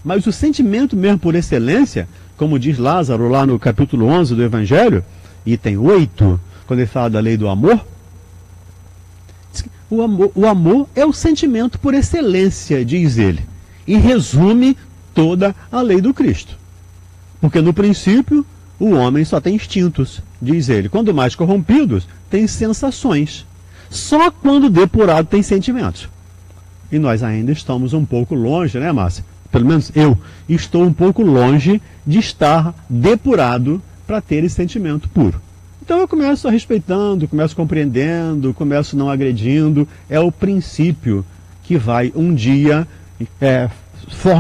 Mas o sentimento mesmo por excelência, como diz Lázaro lá no capítulo 11 do Evangelho, item 8, quando ele fala da lei do amor, o amor é o sentimento por excelência, diz ele. E resume toda a lei do Cristo. Porque no princípio... o homem só tem instintos, diz ele. Quando mais corrompidos, tem sensações. Só quando depurado tem sentimentos. E nós ainda estamos um pouco longe, né, Márcia? Pelo menos eu estou um pouco longe de estar depurado para ter esse sentimento puro. Então eu começo respeitando, começo compreendendo, começo não agredindo. É o princípio que vai um dia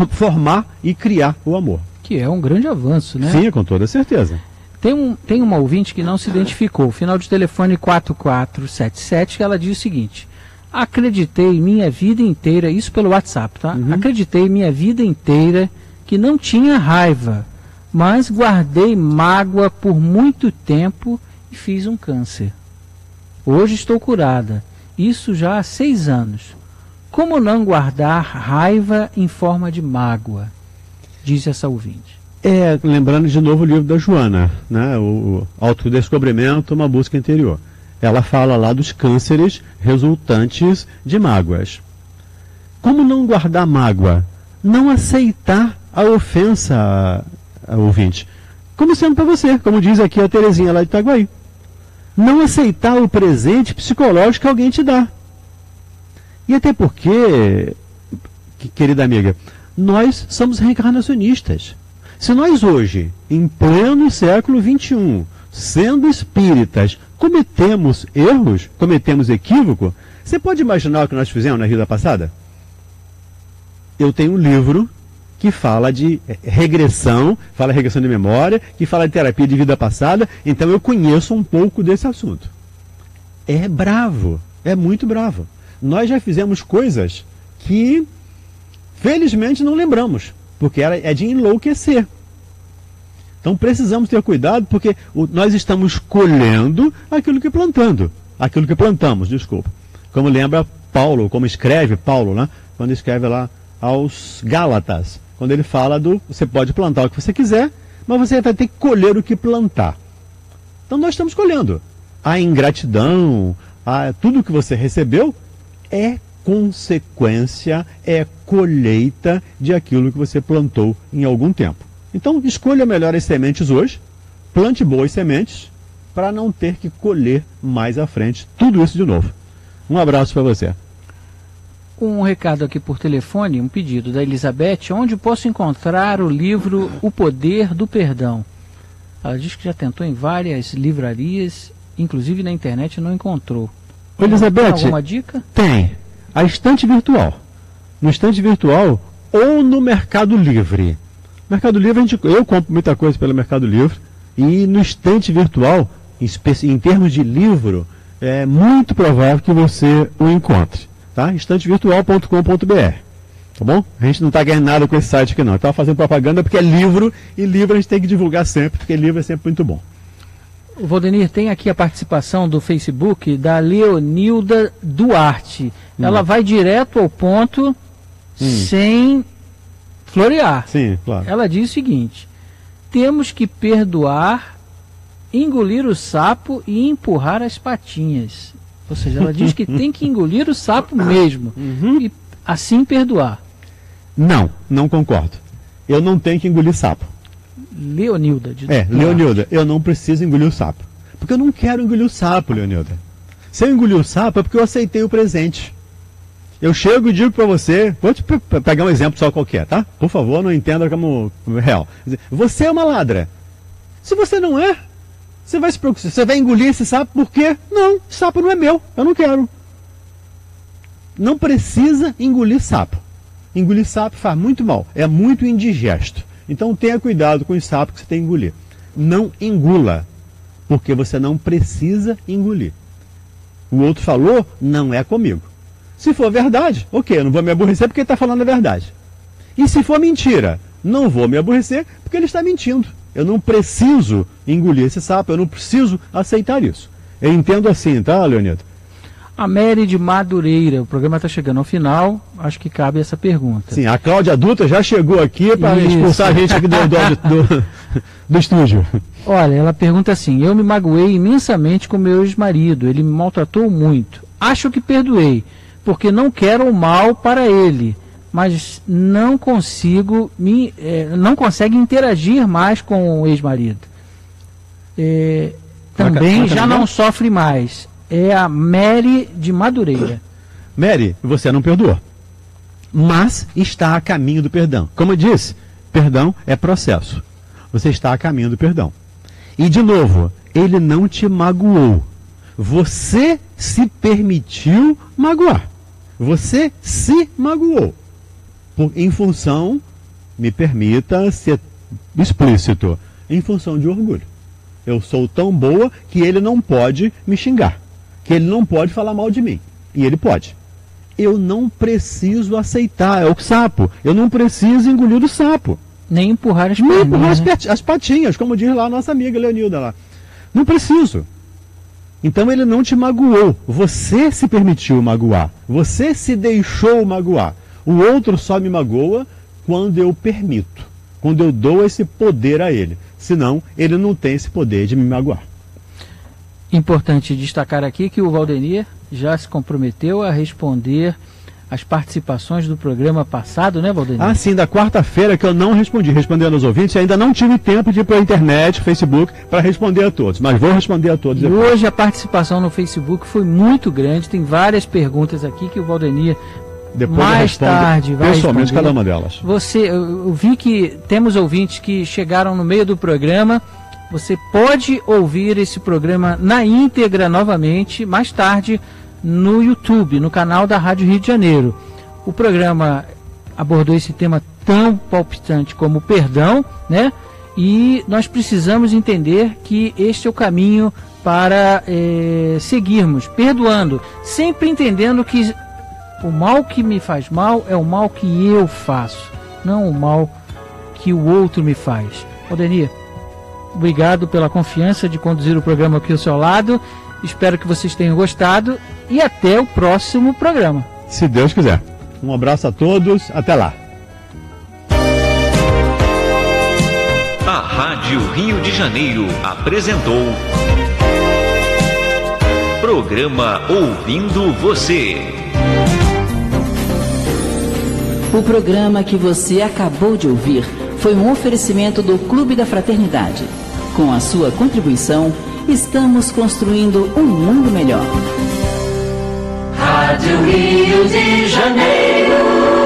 formar e criar o amor. Que é um grande avanço, né? Sim, com toda certeza. Tem uma ouvinte que não se identificou, final de telefone 4477, que ela diz o seguinte: acreditei minha vida inteira, isso pelo WhatsApp, tá? Acreditei minha vida inteira que não tinha raiva, mas guardei mágoa por muito tempo e fiz um câncer. Hoje estou curada, isso já há 6 anos. Como não guardar raiva em forma de mágoa? Diz essa ouvinte. Lembrando de novo o livro da Joana, né? O Autodescobrimento, uma busca interior. Ela fala lá dos cânceres resultantes de mágoas. Como não guardar mágoa? Não aceitar a ofensa, ouvinte. Como sendo para você, como diz aqui a Terezinha lá de Itaguaí. Não aceitar o presente psicológico que alguém te dá. E até porque, querida amiga, nós somos reencarnacionistas. Se nós hoje, em pleno século XXI, sendo espíritas, cometemos erros, cometemos equívoco, você pode imaginar o que nós fizemos na vida passada? Eu tenho um livro que fala de regressão, fala regressão de memória, que fala de terapia de vida passada, então eu conheço um pouco desse assunto. É bravo, é muito bravo. nós já fizemos coisas que, felizmente, não lembramos, porque é de enlouquecer. Então precisamos ter cuidado, porque nós estamos colhendo aquilo que plantamos, desculpa. Como lembra Paulo, como escreve Paulo, né? Quando escreve lá aos Gálatas, quando ele fala você pode plantar o que você quiser, mas você vai ter que colher o que plantar. Então nós estamos colhendo. A ingratidão, tudo que você recebeu é consequência, é colheita de aquilo que você plantou em algum tempo. Então escolha melhor as sementes hoje, plante boas sementes, para não ter que colher mais à frente tudo isso de novo. Um abraço para você. Um recado aqui por telefone, um pedido da Elizabeth, onde posso encontrar o livro O Poder do Perdão? Ela diz que já tentou em várias livrarias, inclusive na internet não encontrou. Elizabeth, tem alguma dica? Tem. A estante virtual. No estante virtual ou no Mercado Livre. Mercado Livre, eu compro muita coisa pelo Mercado Livre, e no estante virtual, em termos de livro, é muito provável que você o encontre. Tá? estantevirtual.com.br. Tá bom? A gente não está ganhando nada com esse site aqui não. Está fazendo propaganda porque é livro, e livro a gente tem que divulgar sempre, porque livro é sempre muito bom. O Valdenir, tem aqui a participação do Facebook da Leonilda Duarte. Ela vai direto ao ponto, sem florear. Sim, claro. Ela diz o seguinte: temos que perdoar, engolir o sapo e empurrar as patinhas. Ou seja, ela diz que tem que engolir o sapo mesmo e assim perdoar. Não concordo. Eu não tenho que engolir sapo. Leonilda. Leonilda, eu não preciso engolir o sapo. Porque eu não quero engolir o sapo, Leonilda. Se eu engolir o sapo é porque eu aceitei o presente. Eu chego e digo para você, vou te pegar um exemplo só qualquer, tá? Por favor, não entenda como real. Você é uma ladra. Se você não é, você vai se preocupar. Você vai engolir esse sapo por quê? Não, esse sapo não é meu, eu não quero. Não precisa engolir sapo. Engolir sapo faz muito mal, é muito indigesto. Então tenha cuidado com os sapos que você tem que engolir. Não engula, porque você não precisa engolir. O outro falou, não é comigo. Se for verdade, ok, eu não vou me aborrecer porque ele está falando a verdade. E se for mentira, não vou me aborrecer porque ele está mentindo. Eu não preciso engolir esse sapo, eu não preciso aceitar isso. Eu entendo assim, tá, Leonildo? A Mary de Madureira, o programa está chegando ao final, acho que cabe essa pergunta. Sim, a Cláudia Adulta já chegou aqui para expulsar a gente aqui do estúdio. Olha, ela pergunta assim: eu me magoei imensamente com meu ex-marido, ele me maltratou muito. Acho que perdoei, porque não quero o mal para ele, mas não consegue interagir mais com o ex-marido. Também já não sofre mais. É a Mary de Madureira. Mary, você não perdoou, mas está a caminho do perdão. Como eu disse, perdão é processo. Você está a caminho do perdão. E de novo, ele não te magoou. Você se permitiu magoar. Você se magoou. Em função, me permita ser explícito, em função de orgulho. Eu sou tão boa que ele não pode me xingar, que ele não pode falar mal de mim. E ele pode. Eu não preciso aceitar, é o sapo. Eu não preciso engolir o sapo. Nem empurrar as patinhas. Nem empurrar as patinhas, como diz lá a nossa amiga Leonilda lá. Não preciso. Então ele não te magoou. Você se permitiu magoar. Você se deixou magoar. O outro só me magoa quando eu permito. Quando eu dou esse poder a ele. Senão, ele não tem esse poder de me magoar. Importante destacar aqui que o Valdenir já se comprometeu a responder as participações do programa passado, né, Valdenir? Ah, sim, da quarta-feira que eu não respondi. Respondendo aos ouvintes, ainda não tive tempo de ir para a internet, Facebook, para responder a todos. Mas vou responder a todos depois. E hoje a participação no Facebook foi muito grande. Tem várias perguntas aqui que o Valdenir depois mais tarde vai pessoalmente responder. Cada uma delas. Eu vi que temos ouvintes que chegaram no meio do programa. Você pode ouvir esse programa na íntegra novamente, mais tarde, no YouTube, no canal da Rádio Rio de Janeiro. O programa abordou esse tema tão palpitante como o perdão, né? E nós precisamos entender que este é o caminho para seguirmos, perdoando, sempre entendendo que O mal que me faz mal é o mal que eu faço, não o mal que o outro me faz. Aldenir, obrigado pela confiança de conduzir o programa aqui ao seu lado. Espero que vocês tenham gostado e até o próximo programa. Se Deus quiser. Um abraço a todos, até lá. A Rádio Rio de Janeiro apresentou Programa Ouvindo Você. O programa que você acabou de ouvir foi um oferecimento do Clube da Fraternidade. Com a sua contribuição, estamos construindo um mundo melhor. Rádio Rio de Janeiro.